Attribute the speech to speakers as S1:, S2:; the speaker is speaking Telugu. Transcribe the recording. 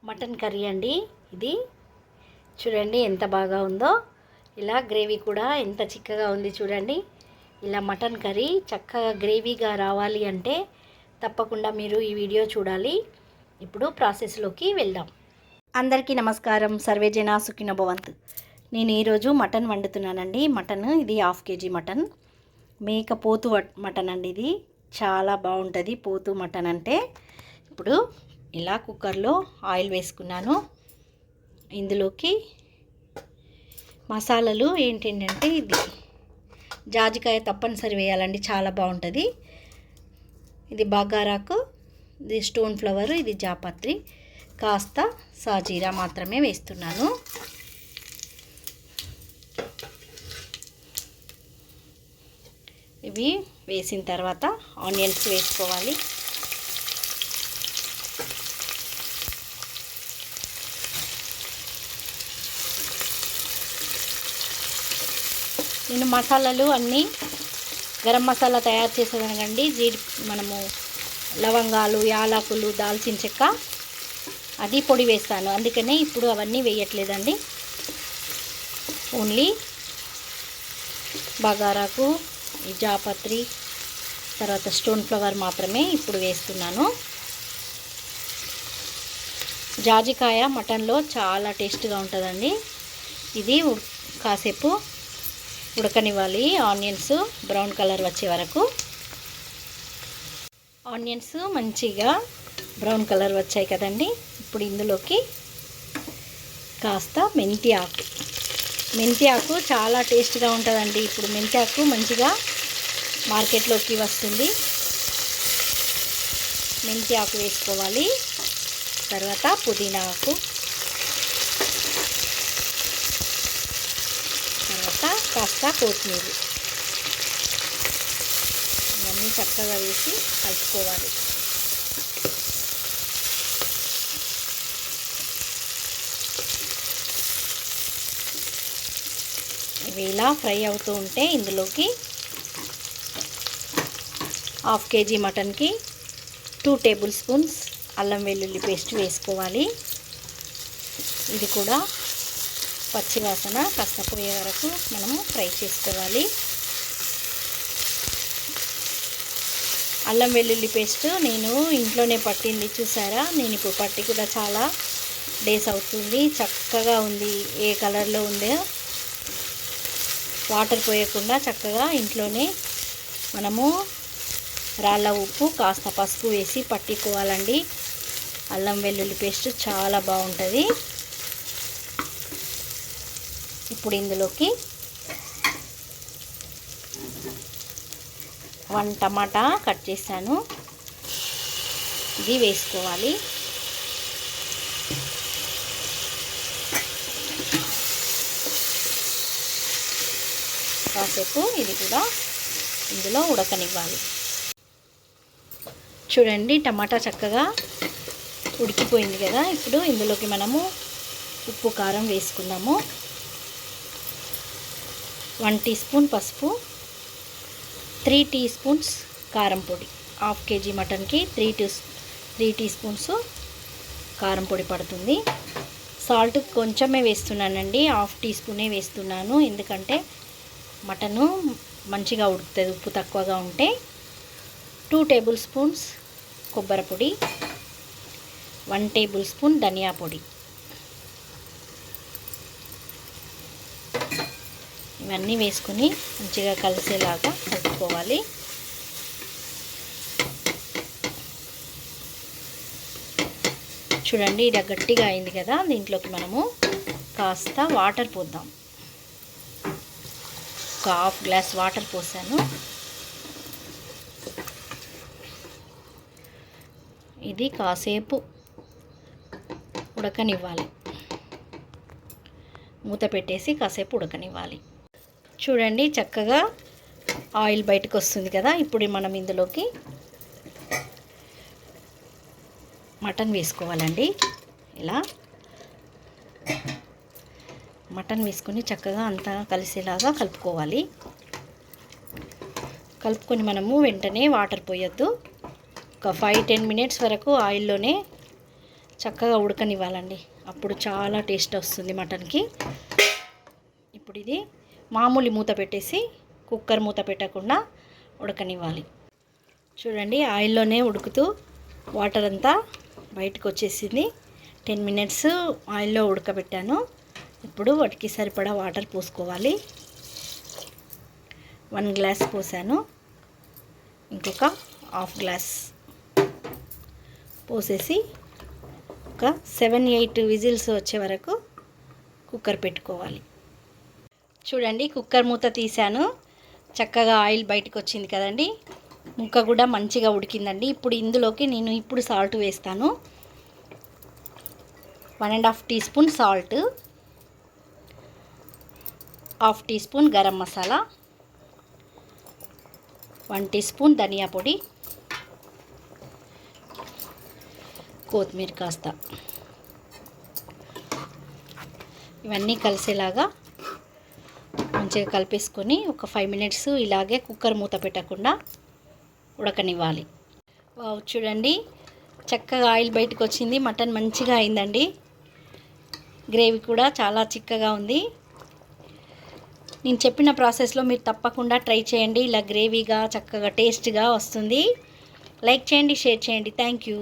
S1: మటన్ కర్రీ అండి. ఇది చూడండి ఎంత బాగా ఉందో. ఇలా గ్రేవీ కూడా ఎంత చిక్కగా ఉంది చూడండి. ఇలా మటన్ కర్రీ చక్కగా గ్రేవీగా రావాలి అంటే తప్పకుండా మీరు ఈ వీడియో చూడాలి. ఇప్పుడు ప్రాసెస్లోకి వెళ్దాం. అందరికీ నమస్కారం. సర్వేజన సుఖినో భవంతు. నేను ఈరోజు మటన్ వండుతున్నానండి. మటన్ ఇది 1/2 kg మటన్. మేక పోతు మటన్ అండి. ఇది చాలా బాగుంటుంది పోతు మటన్ అంటే. ఇప్పుడు ఇలా కుక్కర్లో ఆయిల్ వేసుకున్నాను. ఇందులోకి మసాలాలు ఏంటంటే ఇది జాజికాయ తప్పనిసరి వేయాలండి, చాలా బాగుంటుంది. ఇది బగారాకు, ఇది స్టోన్ ఫ్లవర్, ఇది జాపత్రి, కాస్త సాజీరా మాత్రమే వేస్తున్నాను. ఇవి వేసిన తర్వాత ఆనియన్స్ వేసుకోవాలి. నేను మసాలాలు అన్నీ గరం మసాలా తయారు చేసేదానండి. మనము లవంగాలు, యాలకులు, దాల్చిన చెక్క అది పొడి వేస్తాను. అందుకనే ఇప్పుడు అవన్నీ వేయట్లేదండి. ఓన్లీ బగారాకు, ఈ జాపత్రి, తర్వాత స్టోన్ ఫ్లవర్ మాత్రమే ఇప్పుడు వేస్తున్నాను. జాజికాయ మటన్లో చాలా టేస్ట్గా ఉంటుందండి. ఇది కాసేపు ఉడకనివ్వాలి. ఆనియన్స్ బ్రౌన్ కలర్ వచ్చే వరకు. ఆనియన్స్ మంచిగా బ్రౌన్ కలర్ వచ్చాయి కదండి. ఇప్పుడు ఇందులోకి కాస్త మెంతి ఆకు చాలా టేస్ట్గా ఉంటుందండి. ఇప్పుడు మెంతి ఆకు మంచిగా మార్కెట్లోకి వస్తుంది. మెంతి ఆకు వేసుకోవాలి. తర్వాత పుదీనా ఆకు, తర్వాత కాస్త కొత్తిమీర, ఇవన్నీ చక్కగా వేసి కలుపుకోవాలి. ఇవి ఇలా ఫ్రై అవుతూ ఉంటే ఇందులోకి 1/2 kg మటన్కి 2 టేబుల్ స్పూన్స్ అల్లం వెల్లుల్లి పేస్ట్ వేసుకోవాలి. ఇది కూడా పచ్చివాసన కాస్త పోయే వరకు మనము ఫ్రై చేసుకోవాలి. అల్లం వెల్లుల్లి పేస్ట్ నేను ఇంట్లోనే పట్టింది, చూసారా. నేను ఇప్పుడు పట్టి కూడా చాలా డేస్ అవుతుంది. చక్కగా ఉంది. ఏ కలర్లో ఉందో వాటర్ పోయకుండా చక్కగా ఇంట్లోనే మనము రాళ్ళ ఉప్పు, కాస్త పసుపు వేసి పట్టుకోవాలండి. అల్లం వెల్లుల్లి పేస్ట్ చాలా బాగుంటుంది. ఇప్పుడు ఇందులోకి 1 టమాటా కట్ చేశాను, ఇది వేసుకోవాలి. కాసేపు ఇది కూడా ఇందులో ఉడకనివ్వాలి. చూడండి టమాటా చక్కగా ఉడికిపోయింది కదా. ఇప్పుడు ఇందులోకి మనము ఉప్పు, కారం వేసుకుందాము. 1 టీ స్పూన్ పసుపు, 3 టీ స్పూన్స్ కారం పొడి. 1/2 kg మటన్కి 3 టీ స్పూన్స్ కారం పొడి పడుతుంది. సాల్ట్ కొంచెమే వేస్తున్నానండి, 1/2 టీ స్పూనే వేస్తున్నాను. ఎందుకంటే మటను మంచిగా ఉడుకుతుంది ఉప్పు తక్కువగా ఉంటే. 2 టేబుల్ స్పూన్స్ కొబ్బరి పొడి, 1 టేబుల్ స్పూన్ ధనియా పొడి. ఇవన్నీ వేసుకొని మంచిగా కలిసేలాగా కలుపుకోవాలి. చూడండి ఇది గట్టిగా అయింది కదా. దీంట్లోకి మనము కాస్త వాటర్ పోద్దాం. ఒక 1/2 గ్లాస్ వాటర్ పోసాను. ఇది కాసేపు ఉడకనివ్వాలి. మూత పెట్టేసి కాసేపు ఉడకనివ్వాలి. చూడండి చక్కగా ఆయిల్ బయటకు వస్తుంది కదా. ఇప్పుడు మనం ఇందులోకి మటన్ వేసుకోవాలండి. ఇలా మటన్ వేసుకొని చక్కగా అంతా కలిసేలాగా కలుపుకోవాలి. కలుపుకొని మనము వెంటనే వాటర్ పోయొద్దు. ఒక 5-10 మినిట్స్ వరకు ఆయిల్లోనే చక్కగా ఉడకనివ్వాలండి. అప్పుడు చాలా టేస్ట్ వస్తుంది మటన్కి. ఇప్పుడు ఇది మామూలు మూత పెట్టేసి కుక్కర్ మూత పెట్టకుండా ఉడకనివ్వాలి. చూడండి ఆయిల్లోనే ఉడుకుతూ వాటర్ అంతా బయటకు వచ్చేసింది. 10 మినిట్స్ ఆయిల్లో ఉడకబెట్టాను. ఇప్పుడు వాటికి సరిపడా వాటర్ పోసుకోవాలి. 1 గ్లాస్ పోసాను, ఇంకొక హాఫ్ గ్లాస్ పోసేసి ఒక 7-8 విజిల్స్ వచ్చే వరకు కుక్కర్ పెట్టుకోవాలి. చూడండి కుక్కర్ మూత తీసాను, చక్కగా ఆయిల్ బయటకు వచ్చింది కదండి. ముక్క కూడా మంచిగా ఉడికిందండి. ఇప్పుడు ఇందులోకి నేను సాల్ట్ వేస్తాను. 1.5 teaspoon salt, 1/2 teaspoon garam masala, 1 teaspoon ధనియా పొడి, కొత్తిమీర కాస్త, ఇవన్నీ కలిసేలాగా మంచిగా కలిపేసుకొని ఒక 5 మినిట్స్ ఇలాగే కుక్కర్ మూత పెట్టకుండా ఉడకనివ్వాలి. వావ్, చూడండి చక్కగా ఆయిల్ బయటకు వచ్చింది. మటన్ మంచిగా అయిందండి. గ్రేవీ కూడా చాలా చిక్కగా ఉంది. నేను చెప్పిన ప్రాసెస్లో మీరు తప్పకుండా ట్రై చేయండి. ఇలా గ్రేవీగా చక్కగా టేస్ట్గా వస్తుంది. లైక్ చేయండి, షేర్ చేయండి. Thank you.